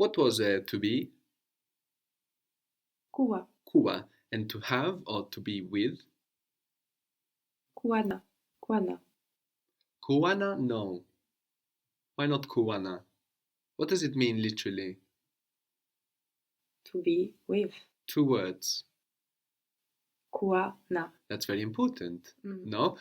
What was to be? Kuwa. Kuwa. And to have or to be with? Kuwana. Kuwana. Kuwana? No. Why not kuwana? What does it mean literally? To be with. 2 words. Kuwana. That's very important. No?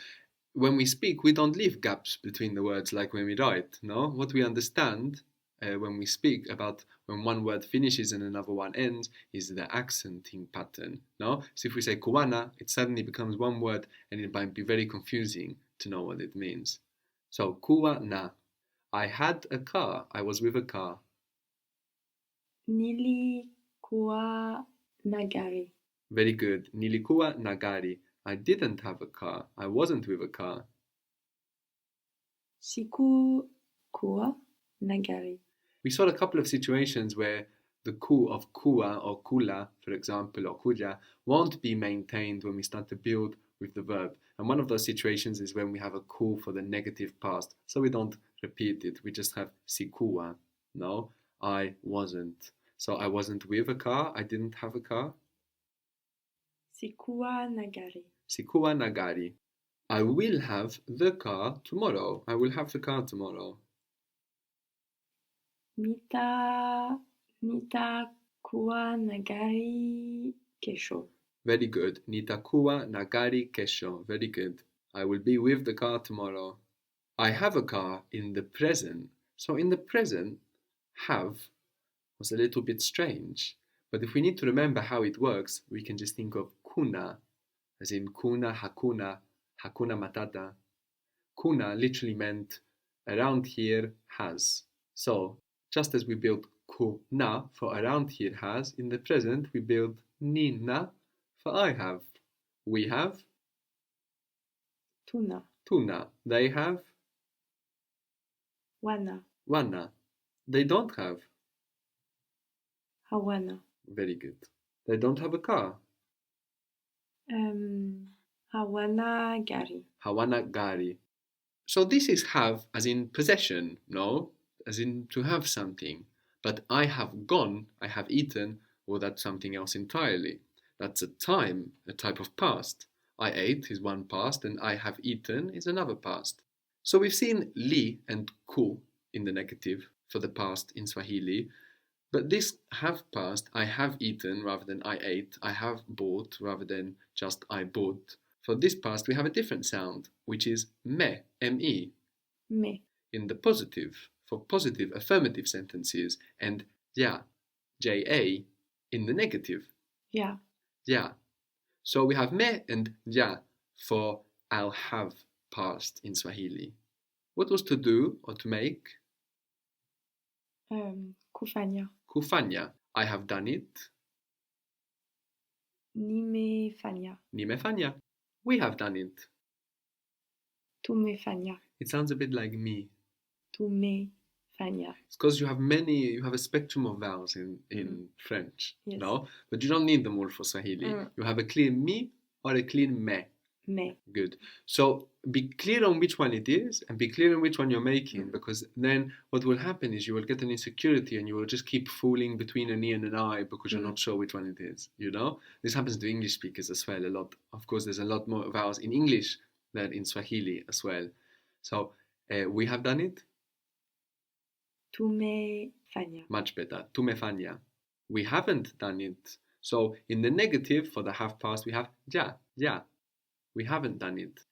When we speak, we don't leave gaps between the words like when we write. No? What we understand when we speak about when one word finishes and another one ends is the accenting pattern. No? So if we say kuwana, it suddenly becomes one word and it might be very confusing to know what it means. So kuwana. I had a car. I was with a car. Nilikuwa na gari. Very good. Nilikuwa na gari. I didn't have a car. I wasn't with a car. Sikukuwa na gari. We saw a couple of situations where the ku of kuwa or kula, for example, or kuja, won't be maintained when we start to build with the verb. And one of those situations is when we have a ku for the negative past. So we don't repeat it. We just have sikuwa. No, I wasn't. So I wasn't with a car. I didn't have a car. Sikuwa na gari. Sikuwa na gari. I will have the car tomorrow. I will have the car tomorrow. Nitakuwa na gari kesho. Very good. Nitakuwa na gari kesho. Very good. I will be with the car tomorrow. I have a car in the present. So in the present, have was a little bit strange. But if we need to remember how it works, we can just think of kuna, as in kuna, hakuna matata. Kuna literally meant around here has. So just as we build kuna for around here has, in the present we build nina for I have. We have Tuna. tuna. They have Wana. wana. They don't have. Hawana. Very good. They don't have a car. Hawana gari. Hawana gari. So this is have as in possession, no? As in to have something. But I have gone, I have eaten, or that's something else entirely. That's a time, a type of past. I ate is one past and I have eaten is another past. So we've seen li and ku in the negative for the past in Swahili. But this have past, I have eaten rather than I ate, I have bought rather than just I bought. For this past, we have a different sound, which is me, me. Me. In the positive, for positive affirmative sentences, and ja, ja, in the negative. Ja. Ja. So we have me and ja for I'll have past in Swahili. What was to do or to make? Kufanya. Kufanya. I have done it. Nimefanya. Nimefanya. We have done it. Tumefanya. It sounds a bit like me. Tumefanya. It's because you have a spectrum of vowels in French, Yes. no? But you don't need them all for Swahili. You have a clear mi or a clear me. Me. Good. So be clear on which one it is and be clear on which one you're making, because then what will happen is you will get an insecurity and you will just keep fooling between an e and an I because you're not sure which one it is, you know? This happens to English speakers as well a lot. Of course, there's a lot more vowels in English than in Swahili as well. So we have done it. Tumefanya. Much better. Tumefanya. We haven't done it. So in the negative for the have past we have ja, ja. We haven't done it.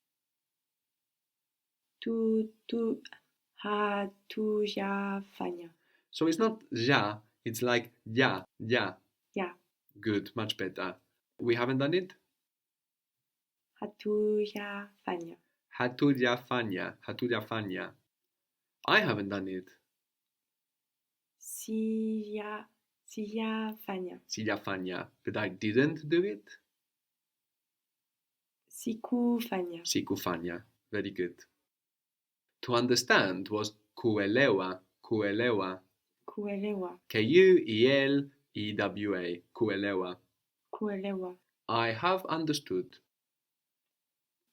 Hatujafanya. So it's not ja, it's like ja, ja. Ja. Good, much better. We haven't done it. Hatujafanya. Hatujafanya, hatujafanya. I haven't done it. Sijafanya. Sijafanya. But I didn't do it. Sikufanya. Sikufanya. Very good. To understand was kuelewa, kuelewa. Kuelewa. Kuelewa, kuelewa. Kuelewa. I have understood.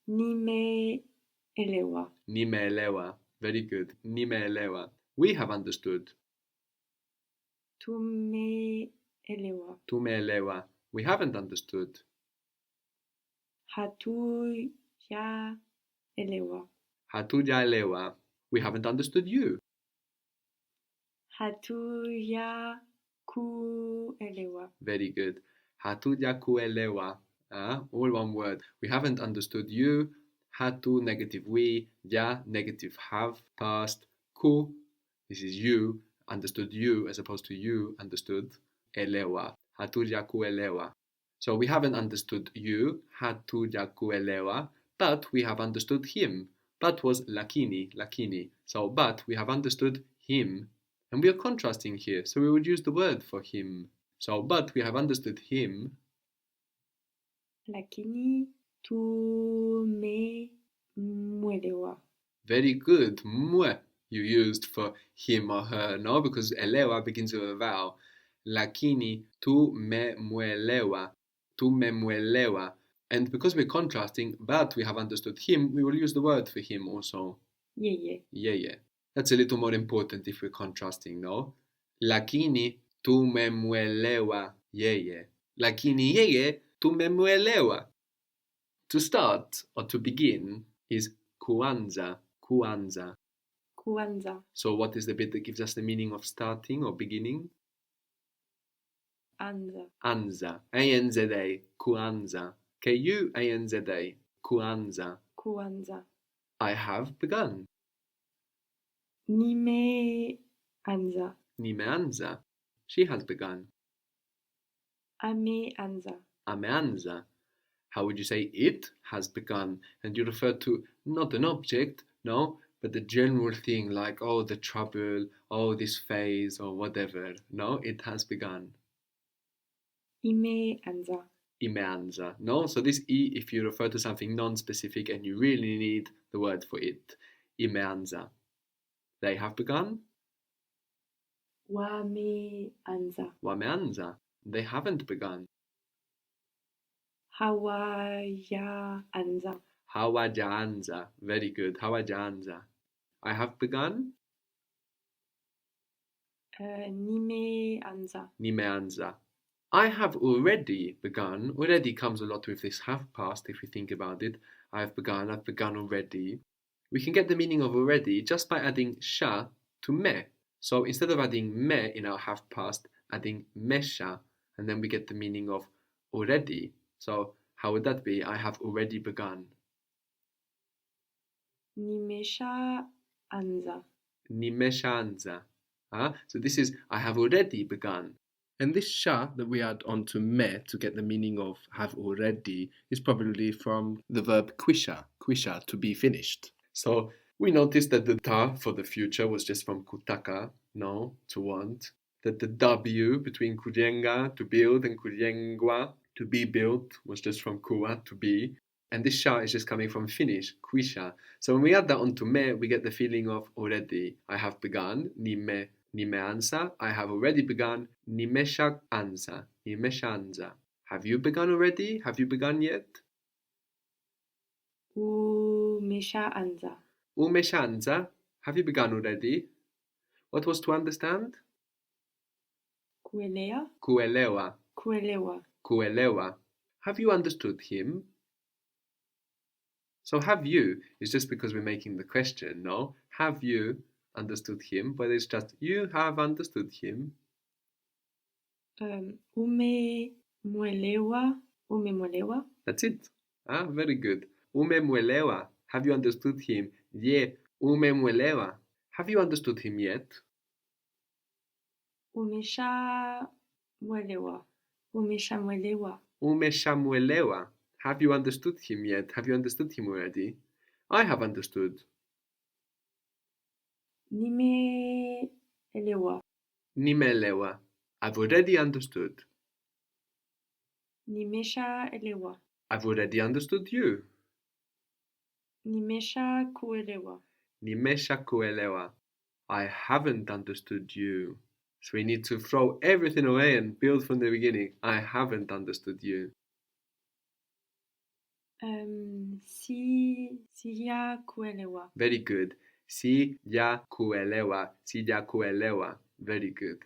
Nimeelewa. Nimeelewa. Very good. Nimeelewa. We have understood. Tumeelewa. Tumeelewa. We haven't understood. Hatujaelewa. Hatujaelewa. We haven't understood you. Hatujakuelewa. Very good. Hatujakuelewa. All one word. We haven't understood you. Hatu, negative we. Ja, negative have, past. Ku, this is you. Understood you as opposed to you understood. Elewa. Hatujakuelewa. So we haven't understood you. Hatujakuelewa. But we have understood him. But was lakini. So, but we have understood him. And we are contrasting here, so we would use the word for him. So, but we have understood him. Lakini tumemwelewa. Very good. Mwah you used for him or her, no? Because elewa begins with a vowel. Lakini tumemwelewa. Tumemwelewa. And because we're contrasting, but we have understood him, we will use the word for him also. Yeye. That's a little more important if we're contrasting, no? Lakini tumemwelewa yeye. Lakini yeye tumemwelewa. To start or to begin is kuanza. Kuanza. So what is the bit that gives us the meaning of starting or beginning? Anza. A-N-Z-A. Kuanza. K-U-A-N-Z-A. Kuanza. I have begun. Nimeanza. She has begun. Ameanza. How would you say it has begun? And you refer to not an object, no, but the general thing like, oh, the trouble, oh, this phase, or whatever. No, it has begun. Imeanza. No, so this I, if you refer to something non-specific and you really need the word for it. Imeanza. They have begun. Wameanza. They haven't begun. Hawajaanza. Very good. Hawajaanza. I have begun. Nimeanza. I have already begun. Already comes a lot with this have past if we think about it. I've begun already. We can get the meaning of already just by adding sha to me. So instead of adding me in our have past, adding mesha, and then we get the meaning of already. So how would that be? I have already begun. Nimeshaanza. So this is I have already begun. And this sha that we add onto me to get the meaning of have already is probably from the verb kwisha, to be finished. So we noticed that the ta for the future was just from kutaka, no, to want. That the w between kujenga, to build, and kujengwa, to be built, was just from kuwa, to be. And this sha is just coming from finish, kwisha. So when we add that onto me, we get the feeling of already. I have begun, nimeanza. I have already begun, nimeshaanza. Have you begun already? Have you begun yet? Umeshaanza. Have you begun already? What was to understand? Kuelewa. Have you understood him? So have you is just because we're making the question, no? Have you understood him? But it's just you have understood him. Umemwelewa. That's it. Very good. Umemwelewa. Have you understood him? Ye. Umemwelewa. Have you understood him yet? Umeshamwelewa. Have you understood him yet? Have you understood him already? I have understood. Nimeelewa. I've already understood. Nimeshaelewa. I've already understood you. Nimeshakuelewa. I haven't understood you. So we need to throw everything away and build from the beginning. I haven't understood you. Sijakuelewa. Very good. Sijakuelewa. Very good.